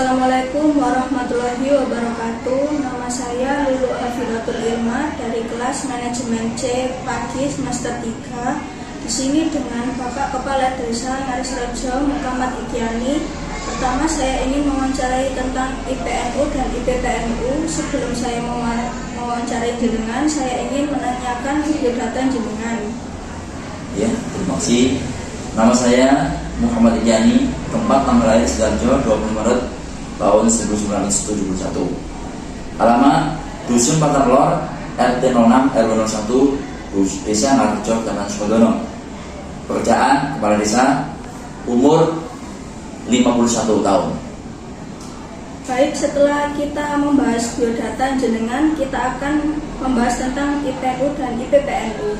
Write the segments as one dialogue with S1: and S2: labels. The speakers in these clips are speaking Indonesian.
S1: Assalamualaikum warahmatullahi wabarakatuh. Nama saya Lulu Hafidatul Ilma dari kelas Manajemen C Pagi semester 3. Di sini dengan Bapak Kepala Desa Ngarisrejo Muhammad Ikyani. Pertama, saya ingin mewawancarai tentang IPNU dan IPPNU. Sebelum saya mewawancarai jenengan, saya ingin menanyakan biodata jenengan.
S2: Ya, terima kasih. Nama saya Muhammad Ikyani, tempat tanggal lahir Sidoarjo 20 Maret tahun 1971. Alamat Dusun Paterlor, RT 06 RW 01, Desa Ngarisrejo, Kecamatan Sukodono. Pekerjaan kepala desa, umur 51 tahun.
S1: Baik, setelah kita membahas biodata jenengan, kita akan membahas tentang IPNU dan IPPNU.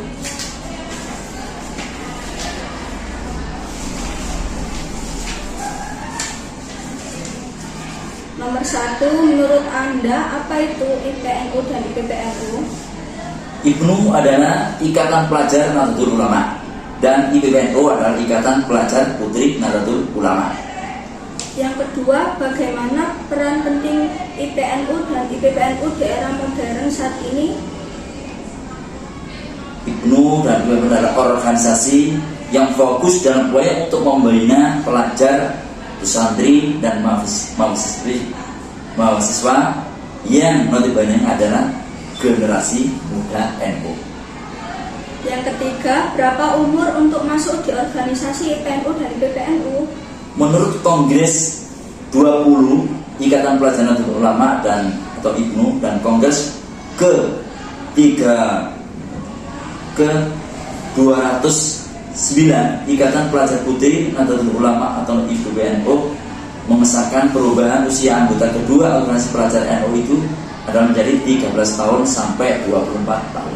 S1: Nomor 1, menurut Anda apa itu IPNU dan IPPNU?
S2: IPNU adalah Ikatan Pelajar Nahdlatul Ulama dan IPPNU adalah Ikatan Pelajar Putri Nahdlatul Ulama.
S1: Yang kedua, bagaimana peran penting IPNU dan IPPNU di era modern saat ini?
S2: IPNU dan IPPNU adalah organisasi yang fokus dalam upaya untuk membina pelajar, santri dan mahasiswa yang notabene adalah generasi muda NU.
S1: Yang ketiga, berapa umur untuk masuk di organisasi IPNU dan IPPNU?
S2: Menurut Kongres 20 Ikatan Pelajar Nahdlatul Ulama dan atau IPNU dan Kongres ke 209 Ikatan Pelajar Putri Nahdlatul Ulama atau IPPNU mengesahkan perubahan usia anggota kedua organisasi pelajar NU itu adalah menjadi 13 tahun sampai 24 tahun.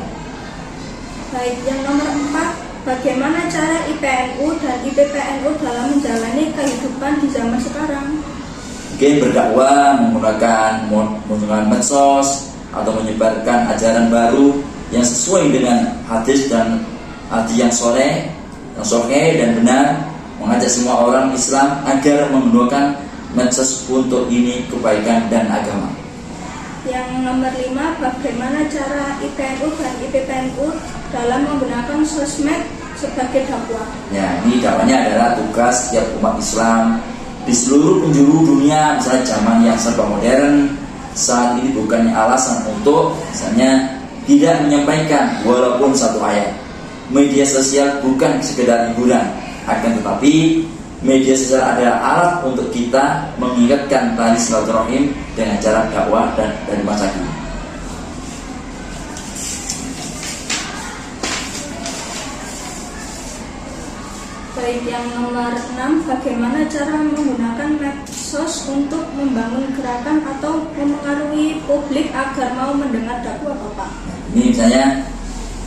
S1: Baik, yang nomor 4, bagaimana cara IPNU dan IPPNU dalam menjalani kehidupan di zaman sekarang?
S2: Mungkin berdakwah menggunakan medsos atau menyebarkan ajaran baru yang sesuai dengan hadis dan hadis yang sahih dan benar, mengajak semua orang Islam agar menggunakan medsos untuk ini kebaikan dan agama.
S1: Yang nomor 5, bagaimana cara IPNU dan IPPNU dalam menggunakan sosmed sebagai dakwah?
S2: Ya, ini dakwahnya adalah tugas setiap umat Islam di seluruh penjuru dunia. Misalnya zaman yang serba modern saat ini bukannya alasan untuk misalnya tidak menyampaikan walaupun satu ayat. Media sosial bukan sekedar hiburan, akan tetapi media sosial adalah alat untuk kita mengingatkan tali silaturahim dengan cara dakwah dan dari masa kini.
S1: Baik, yang nomor 6, bagaimana cara menggunakan medsos untuk membangun gerakan atau memengaruhi publik agar mau mendengar dakwah Bapak?
S2: Ini misalnya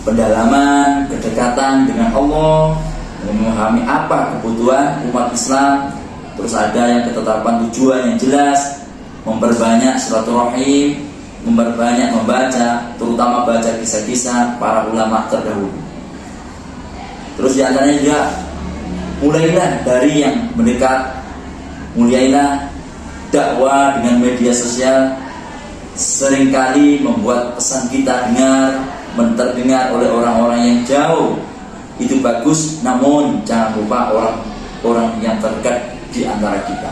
S2: pendalaman, kedekatan dengan Allah, memahami apa kebutuhan umat Islam, terus ada yang ketetapan tujuan yang jelas, memperbanyak silaturahim, memperbanyak membaca, terutama baca kisah-kisah para ulama terdahulu. Terus di antaranya juga mulailah dari yang mendekat, mulailah dakwah dengan media sosial. Seringkali membuat pesan kita terdengar oleh orang-orang yang jauh. Itu bagus, namun jangan lupa orang-orang yang terdekat di antara kita.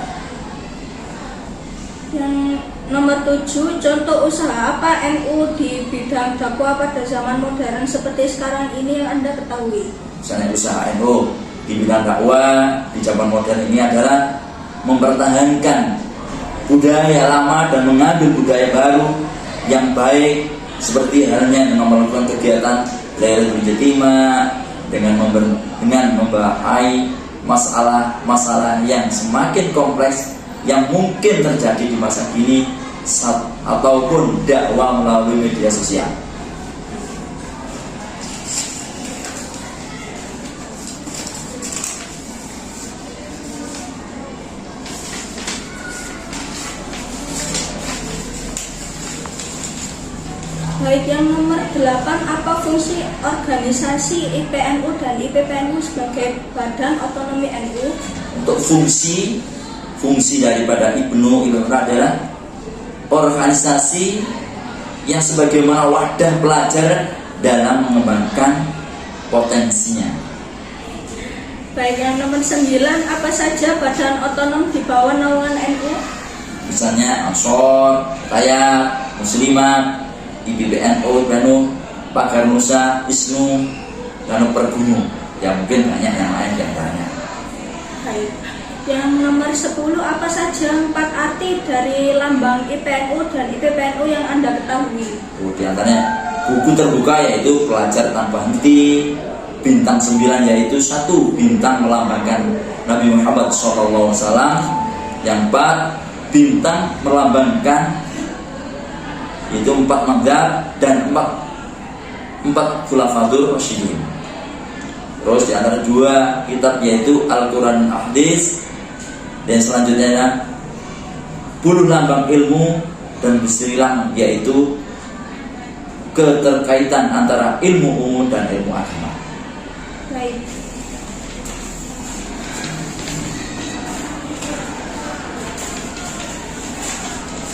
S1: Yang nomor 7, contoh usaha apa NU di bidang dakwah pada zaman modern seperti sekarang ini yang Anda ketahui?
S2: Misalnya usaha NU di bidang dakwah di zaman modern ini adalah mempertahankan budaya lama dan mengambil budaya baru yang baik, seperti halnya dengan melakukan kegiatan Lailatul Ijtimai, dengan membahas masalah-masalah yang semakin kompleks yang mungkin terjadi di masa kini, ataupun dakwah melalui media sosial.
S1: Baik, yang nomor 8, apa fungsi organisasi IPNU dan IPPNU sebagai badan otonomi NU?
S2: Untuk fungsi fungsi daripada Ibnu adalah organisasi yang sebagaimana wadah pelajar dalam mengembangkan potensinya.
S1: Baik, yang nomor 9, apa saja badan otonom di bawah naungan NU?
S2: Misalnya Ansor, Tayat, Muslimat, IPBNU, Pagar Nusa, Isnu, dan Pergunu. Ya mungkin banyak yang lain yang banyak.
S1: Baik. Yang nomor 10, apa saja 4 arti dari lambang IPNU dan IPPNU yang Anda ketahui?
S2: Di antaranya buku terbuka yaitu Pelajar Tanpa Henti, bintang 9 yaitu 1 bintang melambangkan Nabi Muhammad SAW, yang 4 bintang melambangkan itu 4 mazhab dan 4 khulafatul rasyidin. Terus di antara 2 kitab yaitu Al-Quran Hadis, dan selanjutnya 10 lambang ilmu dan bisrilah yaitu keterkaitan antara ilmu umum dan ilmu agama.
S1: Baik.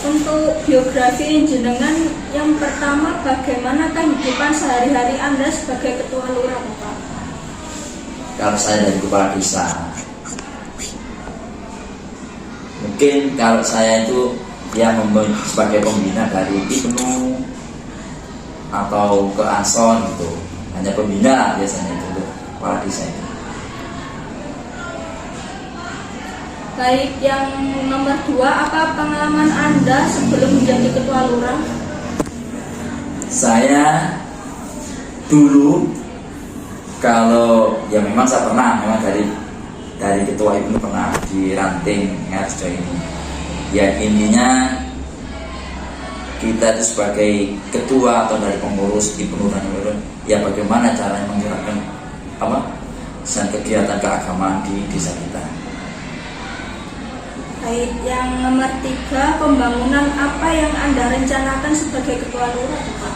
S1: Untuk biografi jenengan, yang pertama, bagaimana kehidupan sehari-hari Anda sebagai ketua lurah, Bapak?
S2: Kalau saya dari kepala desa, mungkin kalau saya itu sebagai pembina dari Ibnu atau ke Ansor gitu, hanya pembina biasanya itu untuk kepala desa itu.
S1: Baik, yang nomor 2, apa pengalaman Anda sebelum menjadi ketua lurah?
S2: Saya dulu, kalau ya memang saya pernah, memang dari ketua Ibnu pernah di ranting Ngarjo ini. Ya intinya kita itu sebagai ketua atau dari pengurus Ibnu dan Ibnu, ya bagaimana caranya menggerakkan kegiatan keagamaan di desa kita.
S1: Baik, yang nomor 3, pembangunan apa yang Anda rencanakan sebagai ketua lurah, Bapak?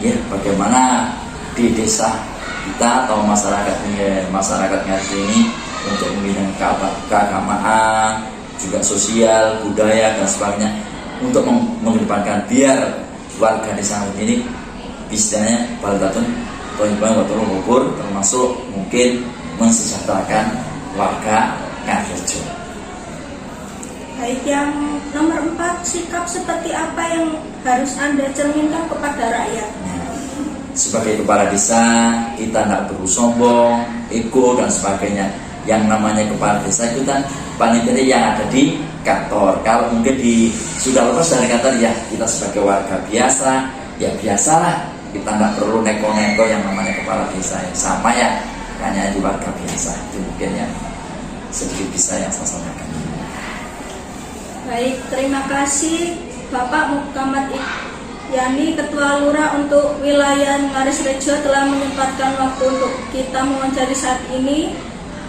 S2: Ya bagaimana di desa kita atau masyarakat Ngarjo ini untuk membina keagamaan, juga sosial, budaya dan sebagainya, untuk mengedepankan biar warga desa ini bisanya baldatun toibah wa turun, termasuk mungkin mensejahterakan warga Ngarjo.
S1: Baik, yang nomor 4, sikap seperti apa yang harus Anda cerminkan kepada rakyat?
S2: Sebagai kepala desa, kita tidak perlu sombong, ego dan sebagainya. Yang namanya kepala desa itu kan paling tidak yang ada di kantor. Kalau mungkin sudah lepas dari kantor, ya kita sebagai warga biasa, ya biasalah. Kita tidak perlu neko-neko yang namanya kepala desa, sama ya, hanya di warga biasa. Itu mungkin yang sedikit bisa yang saya sampaikan.
S1: Baik, terima kasih Bapak Muhammad Yani, Ketua Lurah untuk wilayah Ngarisrejo, telah menyempatkan waktu untuk kita mewawancari saat ini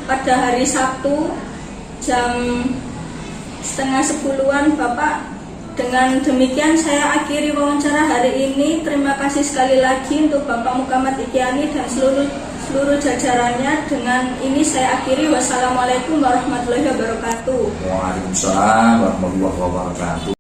S1: pada hari Sabtu jam 9:30 Bapak. Dengan demikian saya akhiri wawancara hari ini. Terima kasih sekali lagi untuk Bapak Muhammad Yani dan seluruh jajarannya. Dengan ini saya akhiri. Wassalamualaikum warahmatullahi wabarakatuh.
S2: Waalaikumsalam warahmatullahi wabarakatuh.